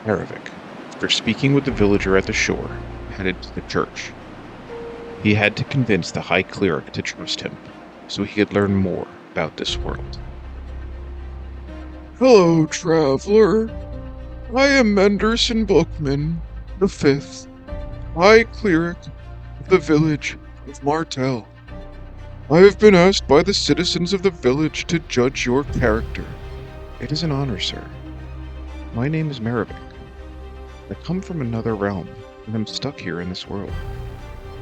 Merovech, after speaking with the villager at the shore, headed to the church. He had to convince the High Cleric to trust him, so he could learn more about this world. Hello, traveler. I am Menderson Bookman, the fifth, High Cleric of the village of Martel. I have been asked by the citizens of the village to judge your character. It is an honor, sir. My name is Merovech. I come from another realm, and am stuck here in this world.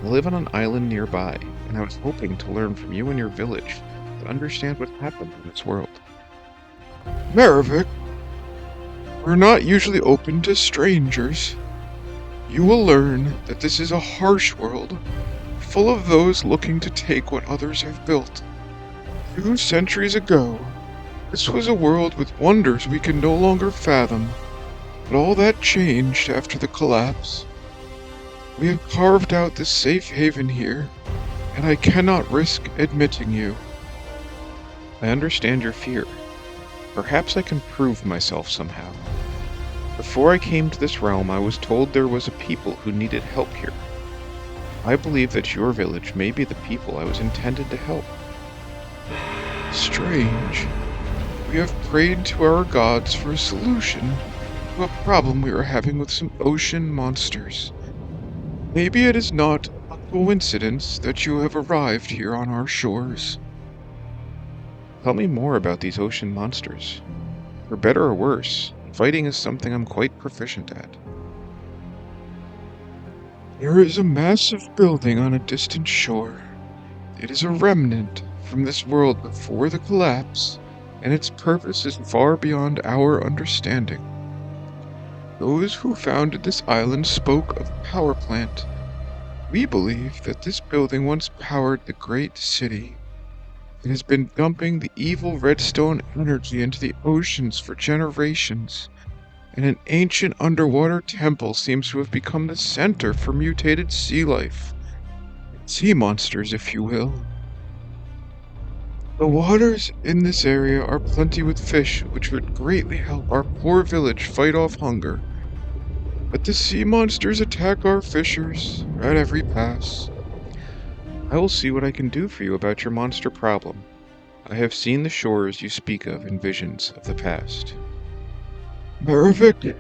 I live on an island nearby, and I was hoping to learn from you and your village to understand what happened in this world. Merovech, we're not usually open to strangers. You will learn that this is a harsh world, full of those looking to take what others have built. 2 centuries ago, this was a world with wonders we can no longer fathom, but all that changed after the collapse. We have carved out this safe haven here, and I cannot risk admitting you. I understand your fear. Perhaps I can prove myself somehow. Before I came to this realm, I was told there was a people who needed help here. I believe that your village may be the people I was intended to help. Strange. We have prayed to our gods for a solution to a problem we are having with some ocean monsters. Maybe it is not a coincidence that you have arrived here on our shores. Tell me more about these ocean monsters. For better or worse, fighting is something I'm quite proficient at. There is a massive building on a distant shore. It is a remnant from this world before the collapse, and its purpose is far beyond our understanding. Those who founded this island spoke of a power plant. We believe that this building once powered the great city. It has been dumping the evil redstone energy into the oceans for generations, and an ancient underwater temple seems to have become the center for mutated sea life. Sea monsters, if you will. The waters in this area are plenty with fish, which would greatly help our poor village fight off hunger. But the sea monsters attack our fishers at every pass. I will see what I can do for you about your monster problem. I have seen the shores you speak of in visions of the past. Merovech,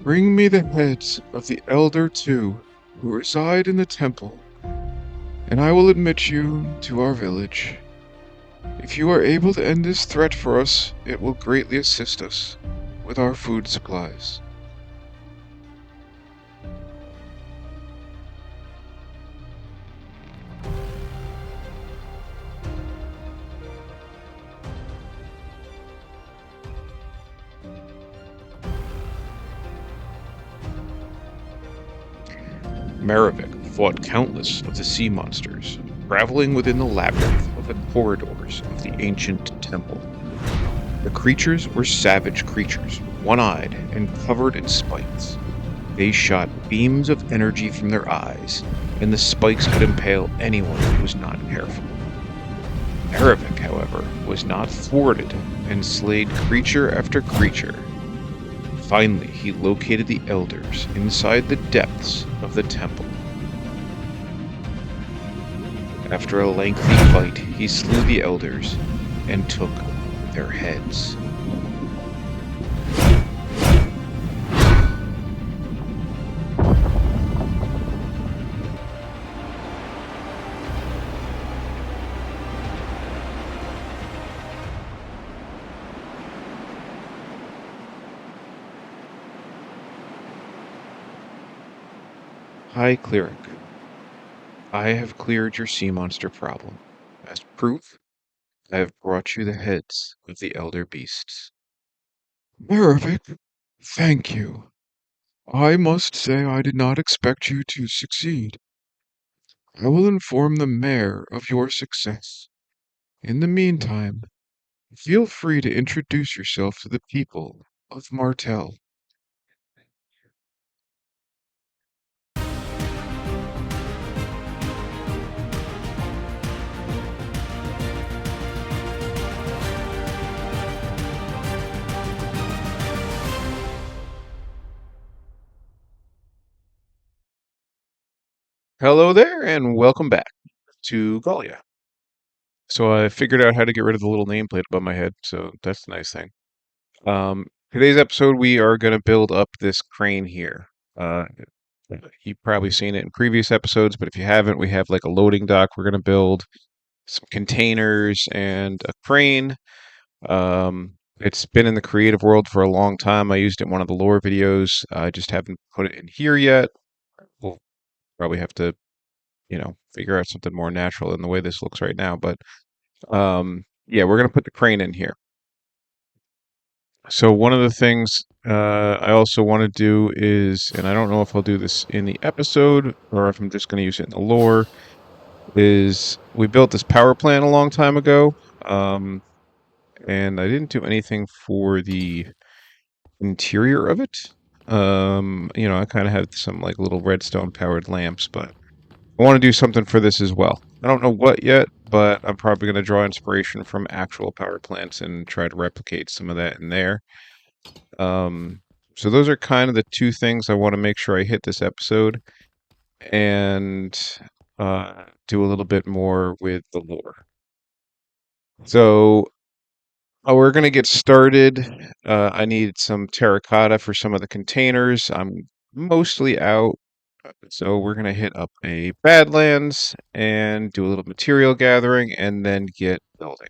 bring me the heads of the Elder Two who reside in the temple, and I will admit you to our village. If you are able to end this threat for us, it will greatly assist us with our food supplies. Merovech fought countless of the sea monsters, traveling within the labyrinth of the corridors of the ancient temple. The creatures were savage creatures, one-eyed and covered in spikes. They shot beams of energy from their eyes, and the spikes could impale anyone who was not careful. Merovech, however, was not thwarted and slayed creature after creature. Finally, he located the elders inside the depths of the temple. After a lengthy fight, he slew the elders and took their heads. High Cleric, I have cleared your sea monster problem. As proof, I have brought you the heads of the elder beasts. Merovech, thank you. I must say I did not expect you to succeed. I will inform the mayor of your success. In the meantime, feel free to introduce yourself to the people of Martel. Hello there, and welcome back to Gaulia. So I figured out how to get rid of the little nameplate above my head, so that's the nice thing. Today's episode, we are going to build up this crane here. Uh, you've probably seen it in previous episodes, but if you haven't, we have like a loading dock. We're going to build some containers and a crane. It's been in the creative world for a long time. I used it in one of the lore videos. I just haven't put it in here yet. We'll probably have to figure out something more natural than the way this looks right now. But yeah, we're gonna put the crane in here. So one of the things I also want to do is, and I don't know if I'll do this in the episode or if I'm just going to use it in the lore, is we built this power plant a long time ago, and I didn't do anything for the interior of it. I kind of have some like little redstone powered lamps, but I want to do something for this as well. I don't know what yet, but I'm probably going to draw inspiration from actual power plants and try to replicate some of that in there. Um, so those are kind of the two things I want to make sure I hit this episode and do a little bit more with the lore. So we're going to get started. I need some terracotta for some of the containers. I'm mostly out. So we're going to hit up a Badlands and do a little material gathering and then get building.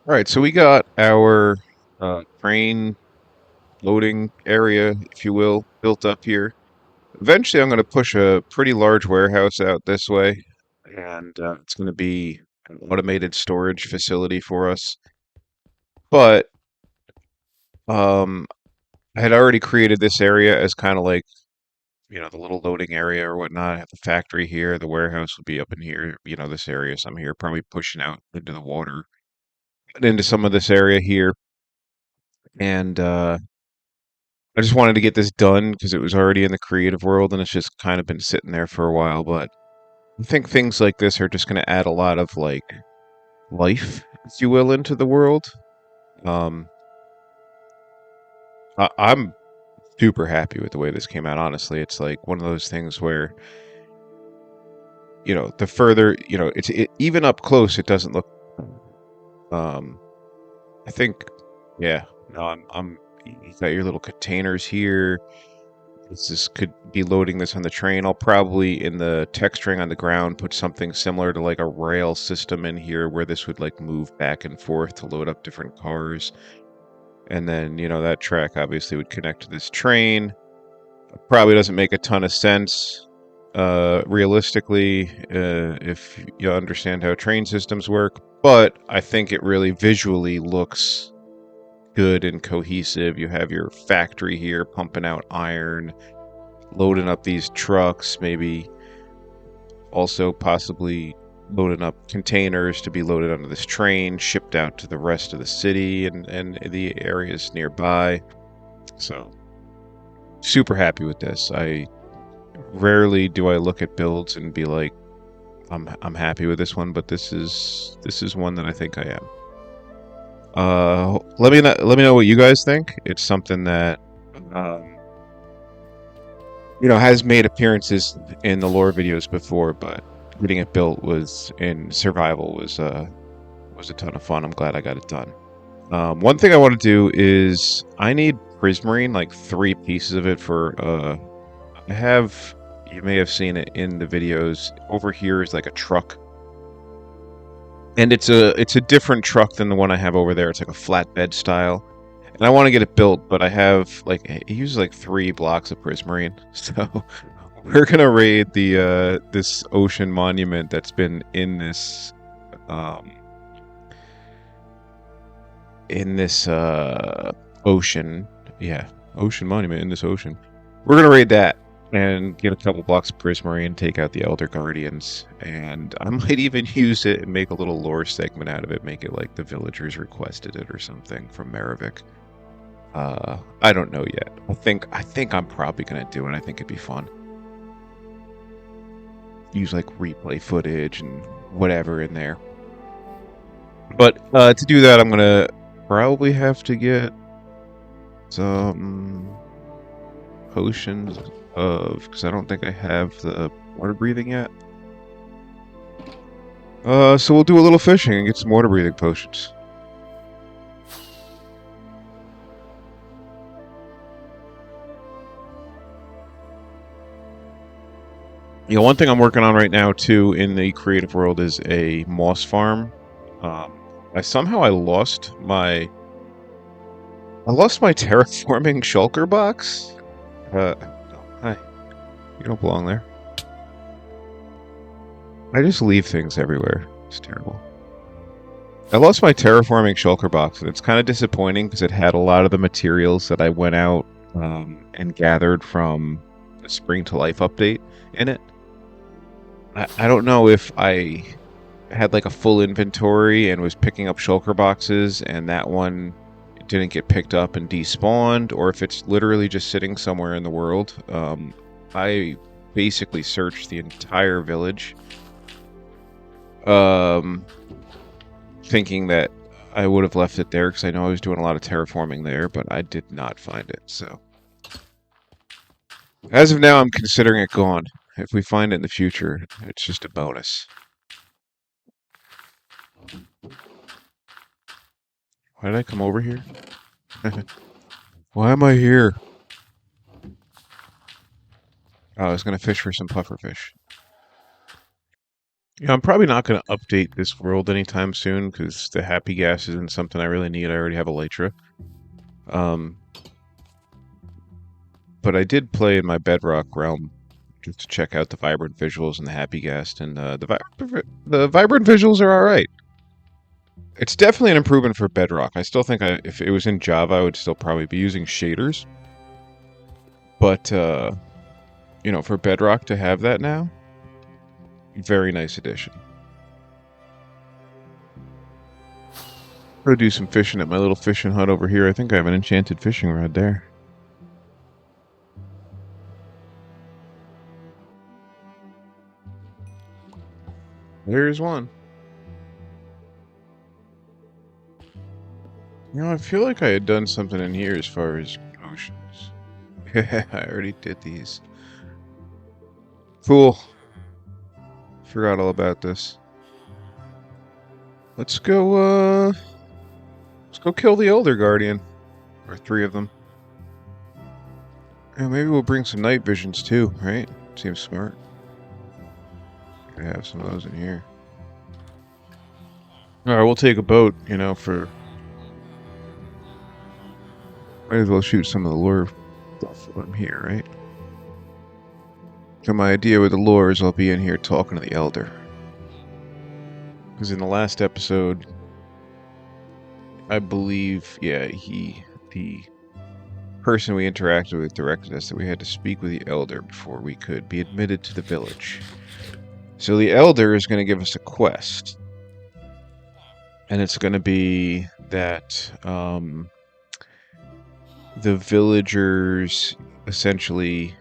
All right, so we got our crane loading area, if you will, built up here. Eventually, I'm going to push a pretty large warehouse out this way, and it's going to be an automated storage facility for us. But um, I had already created this area as kind of like, the little loading area or whatnot. I have the factory here, the warehouse will be up in here, this area. So I'm here probably pushing out into the water and into some of this area here. And I just wanted to get this done because it was already in the creative world and it's just kind of been sitting there for a while. But I think things like this are just going to add a lot of like life, if you will, into the world. Um, I'm super happy with the way this came out. Honestly, it's like one of those things where the further even up close, it doesn't look. Um, I think, yeah. No, I'm. You got your little containers here. This could be loading this on the train. I'll probably, in the texturing on the ground, put something similar to like a rail system in here where this would like move back and forth to load up different cars. And then, that track obviously would connect to this train. Probably doesn't make a ton of sense, realistically, if you understand how train systems work. But I think it really visually looks good and cohesive. You have your factory here pumping out iron, loading up these trucks, maybe also possibly loading up containers to be loaded onto this train, shipped out to the rest of the city and the areas nearby. So super happy with this. I rarely do I look at builds and be like, I'm happy with this one, but this is one that I think I am. Let me know what you guys think. It's something that has made appearances in the lore videos before, but getting it built was in survival was a ton of fun. I'm glad I got it done. One thing I want to do is I need prismarine, like 3 pieces of it for I have, you may have seen it in the videos. Over here is like a truck. And it's a different truck than the one I have over there. It's like a flatbed style. And I want to get it built, but I have like it uses like 3 blocks of prismarine. So we're gonna raid the this ocean monument that's been um in this ocean. Yeah, ocean monument in this ocean. We're gonna raid that and get a couple blocks of prismarine, take out the Elder Guardians, and I might even use it and make a little lore segment out of it, make it like the villagers requested it or something from Merovech. I don't know yet. I think I'm probably gonna do it. I think it'd be fun. Use like replay footage and whatever in there. But to do that, I'm gonna probably have to get some potions because I don't think I have the water breathing yet. So we'll do a little fishing and get some water breathing potions. One thing I'm working on right now too in the creative world is a moss farm. I lost my terraforming shulker box. Oh, hi. You don't belong there. I just leave things everywhere. It's terrible. I lost my terraforming shulker box, and it's kind of disappointing because it had a lot of the materials that I went out and gathered from the Spring to Life update in it. I don't know if I had like a full inventory and was picking up shulker boxes and that one didn't get picked up and despawned, or if it's literally just sitting somewhere in the world. I basically searched the entire village, thinking that I would have left it there because I know I was doing a lot of terraforming there, but I did not find it. So as of now, I'm considering it gone. If we find it in the future, it's just a bonus. Why did I come over here? Why am I here? Oh, I was going to fish for some pufferfish. Yeah, I'm probably not going to update this world anytime soon because the happy gas isn't something I really need. I already have Elytra. But I did play in my Bedrock realm just to check out the vibrant visuals and the happy gas, and the vibrant visuals are all right. It's definitely an improvement for Bedrock. I still think if it was in Java, I would still probably be using shaders. But for Bedrock to have that now, very nice addition. I'm gonna do some fishing at my little fishing hut over here. I think I have an enchanted fishing rod there. There's one. I feel like I had done something in here as far as potions. I already did these. Fool. Forgot all about this. Let's go kill the Elder Guardian. Or 3 of them. Yeah, maybe we'll bring some night visions too, right? Seems smart. Could have some of those in here. Alright, we'll take a boat, for... Might as well shoot some of the lure stuff while I'm here, right? So my idea with the lure is I'll be in here talking to the Elder. Because in the last episode, I believe, the person we interacted with directed us that we had to speak with the Elder before we could be admitted to the village. So the Elder is going to give us a quest. And it's going to be that the villagers essentially,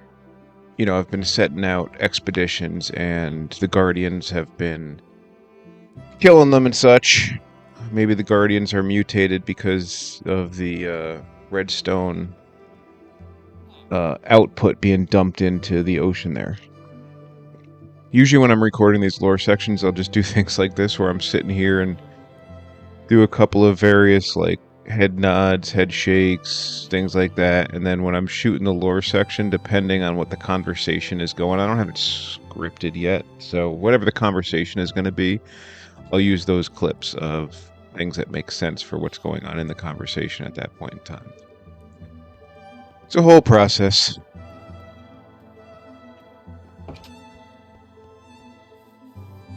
have been setting out expeditions and the Guardians have been killing them and such. Maybe the Guardians are mutated because of the redstone output being dumped into the ocean there. Usually when I'm recording these lore sections, I'll just do things like this where I'm sitting here and do a couple of various like head nods, head shakes, things like that. And then when I'm shooting the lore section, depending on what the conversation is going on, I don't have it scripted yet. So whatever the conversation is going to be, I'll use those clips of things that make sense for what's going on in the conversation at that point in time. It's a whole process.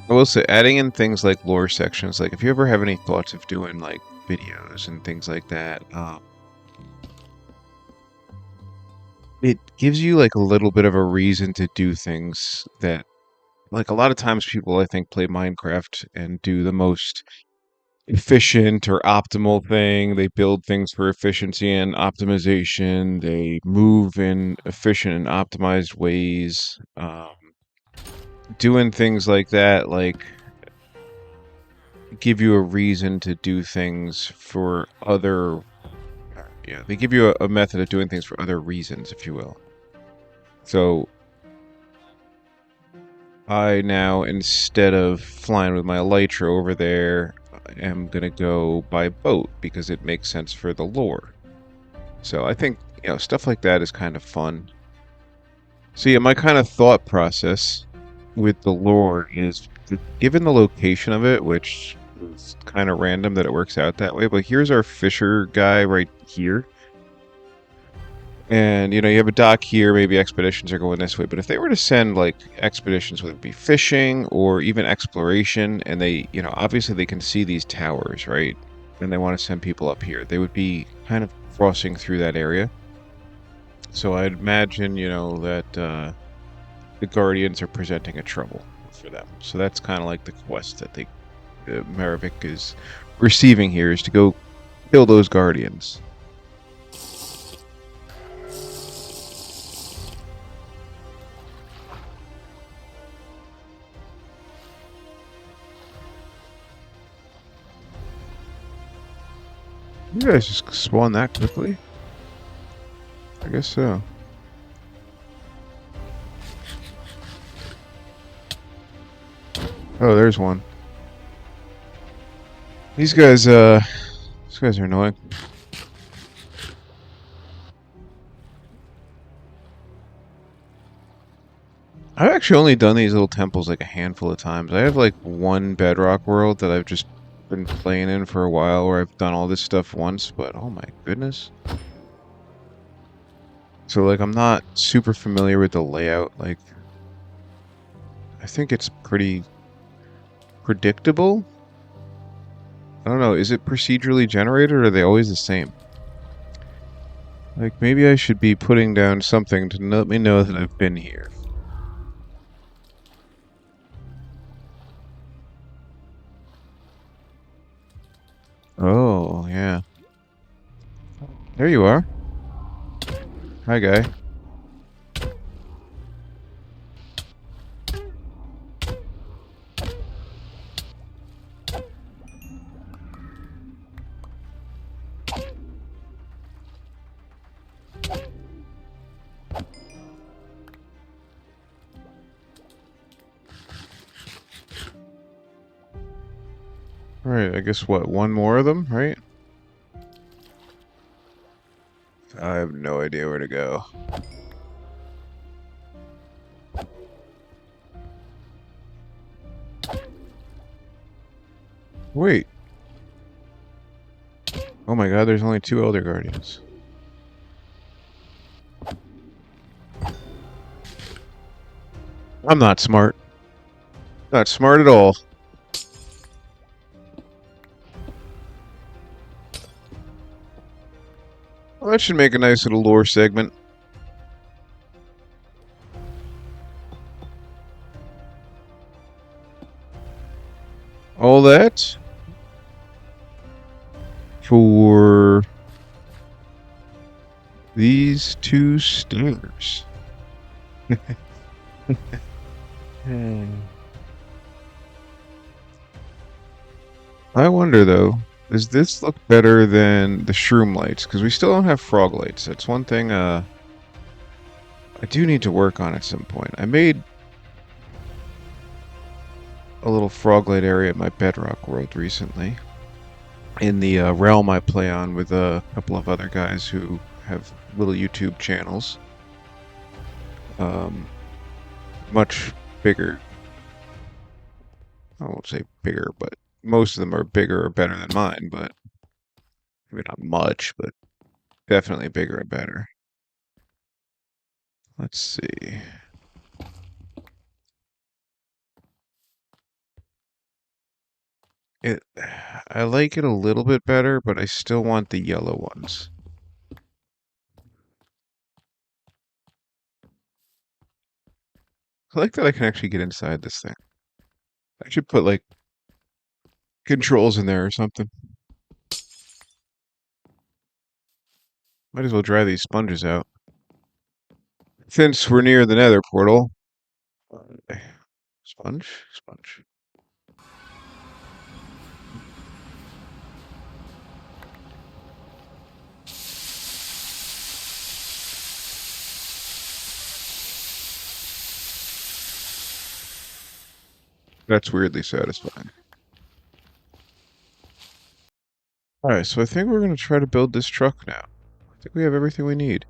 I will say, adding in things like lore sections, like if you ever have any thoughts of doing like videos and things like that, it gives you like a little bit of a reason to do things that, like a lot of times people I think play Minecraft and do the most efficient or optimal thing. They build things for efficiency and optimization. They move in efficient and optimized ways. Doing things like that, like give you a reason to do things for other. Yeah, they give you a method of doing things for other reasons, if you will. So I now, instead of flying with my elytra over there, am gonna go by boat because it makes sense for the lore. So I think, stuff like that is kind of fun. So yeah, my kind of thought process with the lore is, given the location of it, which is kind of random that it works out that way, but here's our fisher guy right here. And, you have a dock here, maybe expeditions are going this way, but if they were to send, like, expeditions, whether it be fishing or even exploration, and they, obviously they can see these towers, right? And they want to send people up here, they would be kind of crossing through that area. So I'd imagine, that the Guardians are presenting a trouble for them. So that's kind of like the quest that Merovech is receiving here, is to go kill those Guardians. You guys just spawn that quickly? I guess so. Oh, there's one. These guys are annoying. I've actually only done these little temples like a handful of times. I have like one bedrock world that I've just been playing in for a while where I've done all this stuff once, but oh my goodness. So like I'm not super familiar with the layout. Like I think it's pretty predictable. I don't know, is it procedurally generated or are they always the same? Like maybe I should be putting down something to let me know that I've been here. Oh, yeah. There you are. Hi, guy. Alright, I guess what, one more of them, right? I have no idea where to go. Wait. Oh my god, there's only 2 Elder Guardians. I'm not smart. Not smart at all. Well, that should make a nice little lore segment. All that for these 2 stairs. I wonder though, does this look better than the shroom lights? Because we still don't have frog lights. That's one thing I do need to work on at some point. I made a little froglet area at my bedrock world recently. In the realm I play on with a couple of other guys who have little YouTube channels. Um, much bigger. I won't say bigger, but most of them are bigger or better than mine, but maybe not much, but definitely bigger and better. Let's see. It, I like it a little bit better, but I still want the yellow ones. I like that I can actually get inside this thing. I should put like controls in there or something. Might as well dry these sponges out. Since we're near the nether portal. Sponge? Sponge. That's weirdly satisfying. Alright, so I think we're going to try to build this truck now. I think we have everything we need.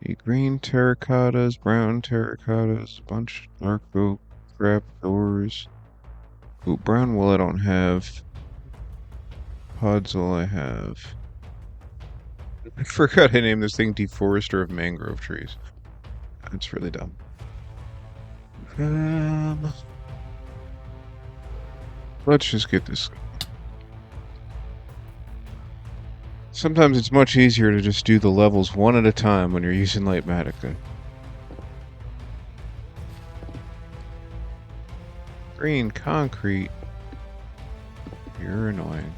The green terracottas, brown terracottas, a bunch of dark oak, crap doors. Ooh, brown wool I don't have. Podzol I have. I forgot I named this thing Deforester of Mangrove Trees. That's really dumb. Let's just get this. Sometimes it's much easier to just do the levels one at a time when you're using Lightmatica. Green concrete. You're annoying.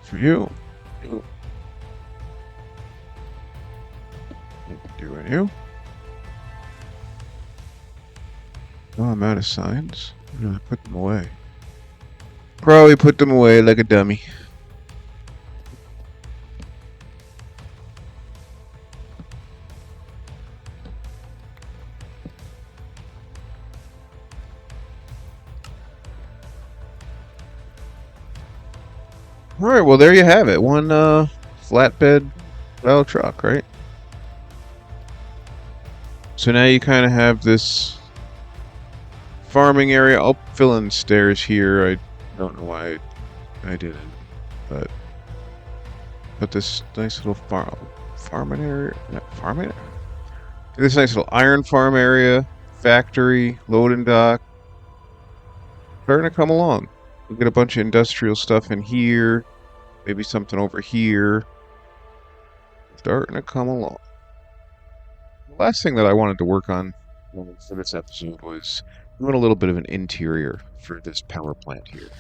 For you. Doing you. Oh, I'm out of signs. I'm gonna put them away. Probably put them away like a dummy. Alright, well there you have it. One flatbed style truck, right? So now you kind of have this farming area. I'll fill in stairs here. I don't know why I didn't, but this nice little farming area. Farming? This nice little iron farm area, factory, loading dock. Starting to come along. We'll get a bunch of industrial stuff in here, maybe something over here. Starting to come along. The last thing that I wanted to work on for this episode was doing a little bit of an interior for this power plant here.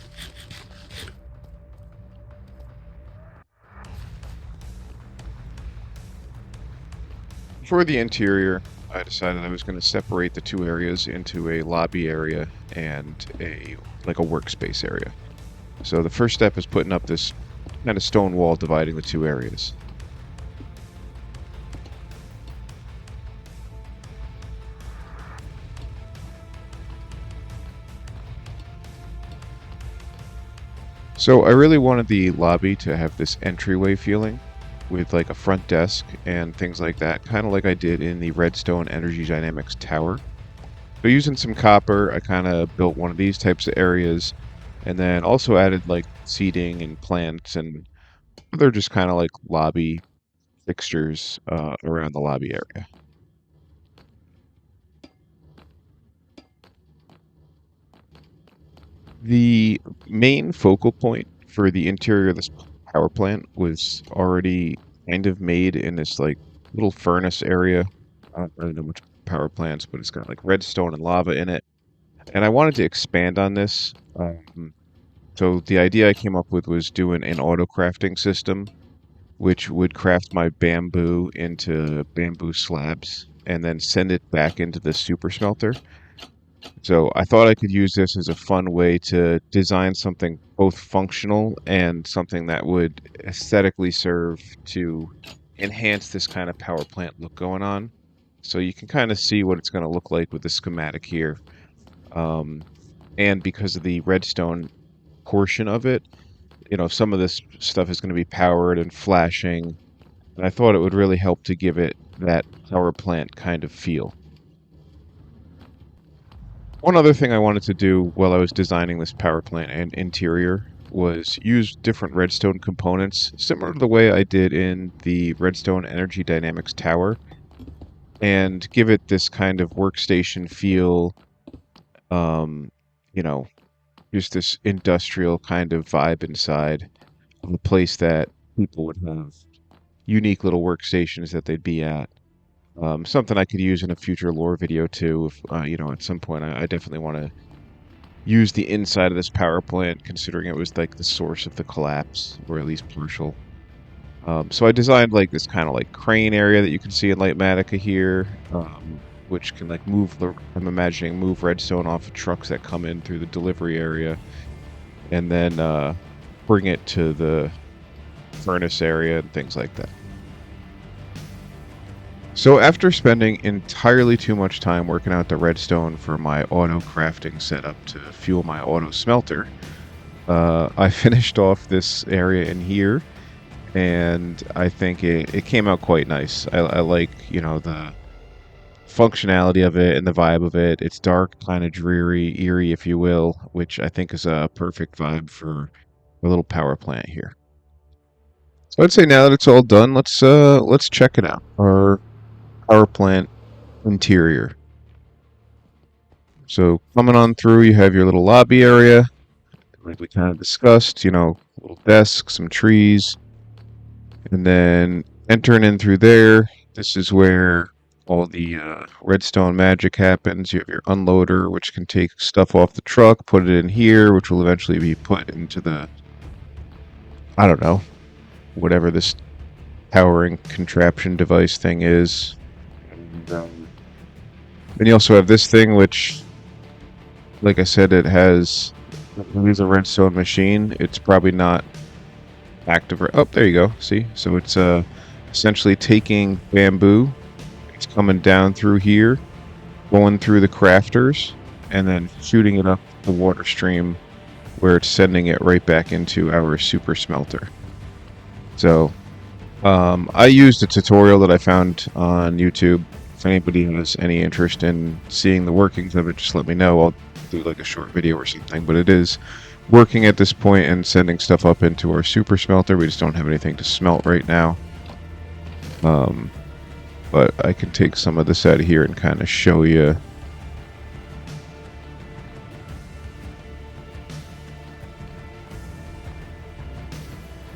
For the interior, I decided I was going to separate the two areas into a lobby area and a workspace area. So the first step is putting up this kind of stone wall dividing the two areas. So I really wanted the lobby to have this entryway feeling with like a front desk and things like that, kind of like I did in the Redstone Energy Dynamics Tower. So using some copper, I kind of built one of these types of areas and then also added like seating and plants and other just kind of like lobby fixtures around the lobby area. The main focal point for the interior of this power plant was already kind of made in this like little furnace area. I don't really know much power plants, but it's got like redstone and lava in it. And I wanted to expand on this. So the idea I came up with was doing an auto crafting system, which would craft my bamboo into bamboo slabs. and then send it back into the super smelter. So I thought I could use this as a fun way to design something both functional and something that would aesthetically serve to enhance this kind of power plant look going on. So you can kind of see what it's going to look like with the schematic here. Um, and because of the redstone portion of it, some of this stuff is going to be powered and flashing. And I thought it would really help to give it that power plant kind of feel. One other thing I wanted to do while I was designing this power plant and interior was use different redstone components, similar to the way I did in the Redstone Energy Dynamics Tower, and give it this kind of workstation feel, um, you know, just this industrial kind of vibe inside of a place that people would have unique little workstations that they'd be at. Something I could use in a future lore video too. If at some point, I definitely want to use the inside of this power plant, considering it was like the source of the collapse, or at least partial. So I designed like this kind of like crane area that you can see in Lightmatica here, which can like move I'm imagining move redstone off of trucks that come in through the delivery area, and then bring it to the furnace area and things like that. So after spending entirely too much time working out the redstone for my auto crafting setup to fuel my auto smelter, I finished off this area in here, and I think it came out quite nice. I like, the functionality of it and the vibe of it. It's dark, kind of dreary, eerie, if you will, which I think is a perfect vibe for a little power plant here. So I'd say now that it's all done, let's check it out. Our power plant interior. So coming on through, you have your little lobby area, like we kind of discussed, little desk, some trees, and then entering in through there, this is where all the redstone magic happens. You have your unloader, which can take stuff off the truck, put it in here, which will eventually be put into the, I don't know, whatever this powering contraption device thing is. And then you also have this thing, which, like I said, it is a redstone machine. It's probably not active. Oh, there you go. See? So it's essentially taking bamboo. It's coming down through here, going through the crafters, and then shooting it up the water stream, where it's sending it right back into our super smelter. So I used a tutorial that I found on YouTube. If anybody has any interest in seeing the workings of it, just let me know. I'll do like a short video or something. But it is working at this point and sending stuff up into our super smelter. We just don't have anything to smelt right now. But I can take some of this out of here and kind of show you.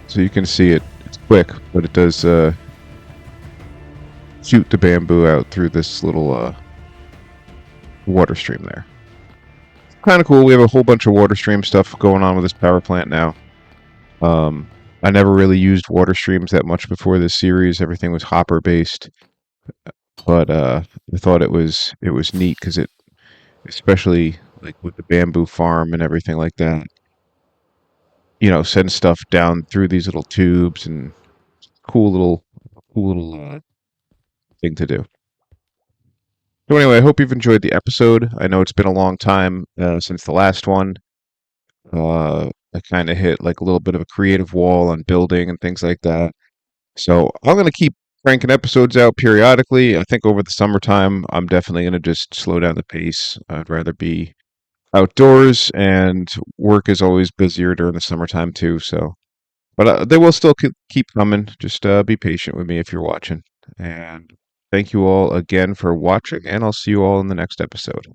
So you can see it's quick, but it does shoot the bamboo out through this little water stream there. Kind of cool. We have a whole bunch of water stream stuff going on with this power plant now. I never really used water streams that much before this series. Everything was hopper based, but I thought it was neat because it, especially like with the bamboo farm and everything like that, sends stuff down through these little tubes, and cool little thing to do. So anyway, I hope you've enjoyed the episode. I know it's been a long time since the last one. I kind of hit like a little bit of a creative wall on building and things like that. So I'm going to keep cranking episodes out periodically. I think over the summertime, I'm definitely going to just slow down the pace. I'd rather be outdoors, and work is always busier during the summertime too. So, but they will still keep coming. Just be patient with me if you're watching. And thank you all again for watching, and I'll see you all in the next episode.